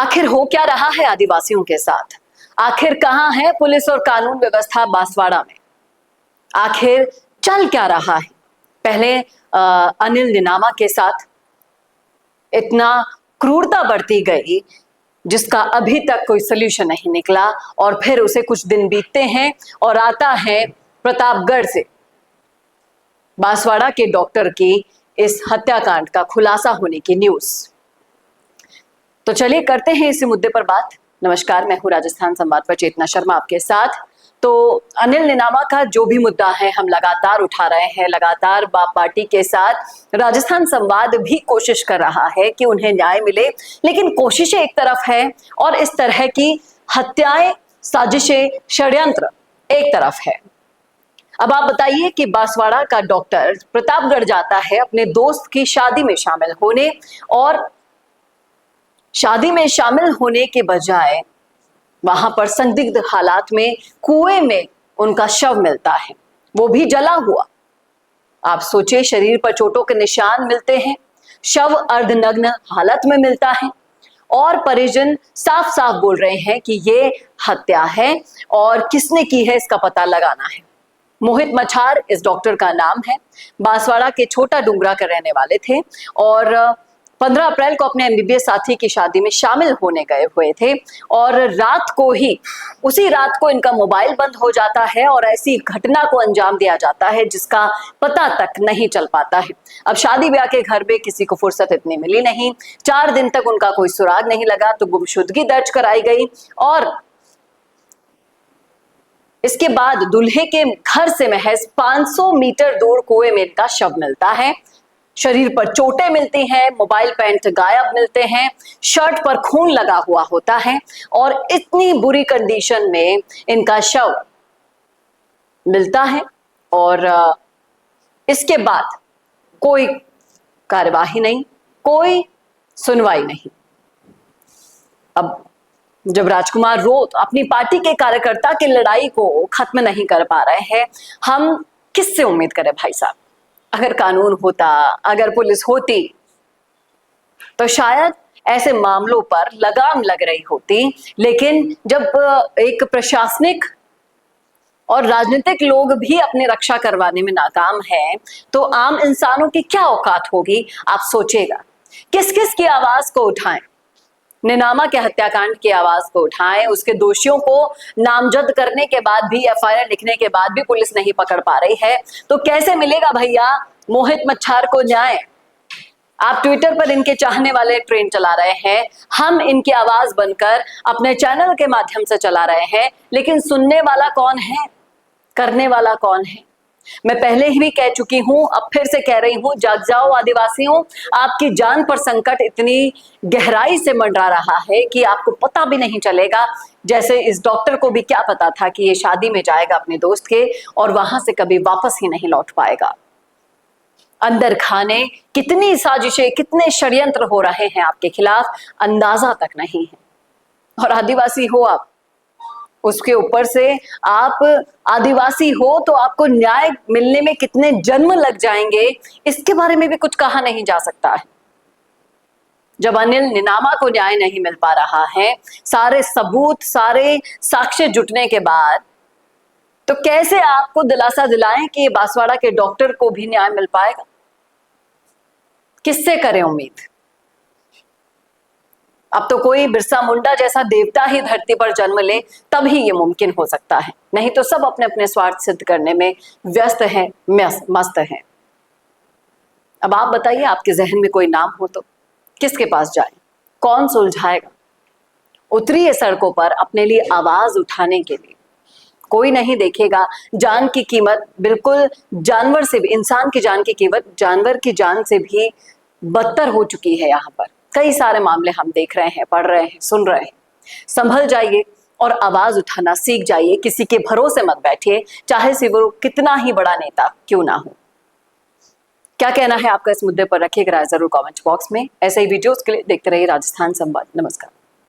आखिर हो क्या रहा है आदिवासियों के साथ? आखिर कहां है पुलिस और कानून व्यवस्था बांसवाड़ा में? आखिर चल क्या रहा है? पहले अनिल निनामा के साथ इतना क्रूरता बढ़ती गई जिसका अभी तक कोई सोल्यूशन नहीं निकला, और फिर उसे कुछ दिन बीतते हैं और आता है प्रतापगढ़ से बांसवाड़ा के डॉक्टर की इस हत्याकांड का खुलासा होने की न्यूज। तो चलिए करते हैं इसी मुद्दे पर बात। नमस्कार, मैं हूं राजस्थान संवाद पर चेतना शर्मा आपके साथ। तो अनिल निनामा का जो भी मुद्दा है हम लगातार उठा रहे हैं, लगातार बाप पार्टी के साथ राजस्थान संवाद भी कोशिश कर रहा है कि उन्हें न्याय मिले, लेकिन कोशिशें एक तरफ है और इस तरह की हत्याएं, साजिशें, षड्यंत्र एक तरफ है। अब आप बताइए कि बांसवाड़ा का डॉक्टर प्रतापगढ़ जाता है अपने दोस्त की शादी में शामिल होने, और शादी में शामिल होने के बजाय वहां पर संदिग्ध हालात में कुएं में उनका शव मिलता है, वो भी जला हुआ। आप सोचिए, शरीर पर चोटों के निशान मिलते हैं, शव अर्धनग्न हालत में मिलता है, और परिजन साफ साफ बोल रहे हैं कि ये हत्या है और किसने की है इसका पता लगाना है। मोहित मछार इस डॉक्टर का नाम है, बांसवाड़ा के छोटा डुंगरा के रहने वाले थे और 15 अप्रैल को अपने एमबीबीएस साथी की शादी में शामिल होने गए हुए थे, और रात को ही, उसी रात को इनका मोबाइल बंद हो जाता है और ऐसी घटना को अंजाम दिया जाता है जिसका पता तक नहीं चल पाता है। अब शादी ब्याह के घर में किसी को फुर्सत इतनी मिली नहीं, 4 दिन तक उनका कोई सुराग नहीं लगा, तो गुमशुदगी दर्ज कराई गई, और इसके बाद दूल्हे के घर से महज 500 मीटर दूर कुएं में इनका शव मिलता है। शरीर पर चोटें मिलती हैं, मोबाइल पैंट गायब मिलते हैं, शर्ट पर खून लगा हुआ होता है, और इतनी बुरी कंडीशन में इनका शव मिलता है। और इसके बाद कोई कार्यवाही नहीं, कोई सुनवाई नहीं। अब जब राजकुमार रोत अपनी पार्टी के कार्यकर्ता की लड़ाई को खत्म नहीं कर पा रहे हैं, हम किससे उम्मीद करें भाई साहब? अगर कानून होता, अगर पुलिस होती, तो शायद ऐसे मामलों पर लगाम लग रही होती। लेकिन जब एक प्रशासनिक और राजनीतिक लोग भी अपनी रक्षा करवाने में नाकाम हैं, तो आम इंसानों की क्या औकात होगी? आप सोचेगा, किस किस की आवाज को उठाएं? निनामा के हत्याकांड की आवाज को उठाएं, उसके दोषियों को नामजद करने के बाद भी, एफआईआर लिखने के बाद भी पुलिस नहीं पकड़ पा रही है, तो कैसे मिलेगा भैया मोहित मच्छार को न्याय? आप ट्विटर पर इनके चाहने वाले ट्रेन चला रहे हैं, हम इनकी आवाज बनकर अपने चैनल के माध्यम से चला रहे हैं, लेकिन सुनने वाला कौन है? करने वाला कौन है? मैं पहले ही भी कह चुकी हूं, अब फिर से कह रही हूं, जाग जाओ आदिवासियों, आपकी जान पर संकट इतनी गहराई से मंडरा रहा है कि आपको पता भी नहीं चलेगा। जैसे इस डॉक्टर को भी क्या पता था कि ये शादी में जाएगा अपने दोस्त के और वहां से कभी वापस ही नहीं लौट पाएगा। अंदर खाने कितनी साजिशें, कितने षड्यंत्र हो रहे हैं आपके खिलाफ, अंदाजा तक नहीं है। और आदिवासी हो आप, उसके ऊपर से आप आदिवासी हो, तो आपको न्याय मिलने में कितने जन्म लग जाएंगे, इसके बारे में भी कुछ कहा नहीं जा सकता है। जब अनिल निनामा को न्याय नहीं मिल पा रहा है, सारे सबूत, सारे साक्ष्य जुटने के बाद, तो कैसे आपको दिलासा दिलाएं कि बांसवाड़ा के डॉक्टर को भी न्याय मिल पाएगा? किससे करें उम्मीद? अब तो कोई बिरसा मुंडा जैसा देवता ही धरती पर जन्म ले, तभी ये मुमकिन हो सकता है, नहीं तो सब अपने अपने स्वार्थ सिद्ध करने में व्यस्त हैं, मस्त हैं। अब आप बताइए, आपके जहन में कोई नाम हो तो किसके पास जाए? कौन सुलझाएगा? उतरिए सड़कों पर अपने लिए आवाज उठाने के लिए। कोई नहीं देखेगा। जान की कीमत बिल्कुल जानवर से भी, इंसान की जान की कीमत जानवर की जान से भी बदतर हो चुकी है। यहाँ पर कई सारे मामले हम देख रहे हैं, पढ़ रहे हैं, सुन रहे हैं। संभल जाइए और आवाज उठाना सीख जाइए। किसी के भरोसे मत बैठिए, चाहे से वो कितना ही बड़ा नेता क्यों ना हो। क्या कहना है आपका इस मुद्दे पर? रखिएगा राय जरूर कमेंट बॉक्स में। ऐसे ही वीडियोस के लिए देखते रहिए राजस्थान संवाद। नमस्कार।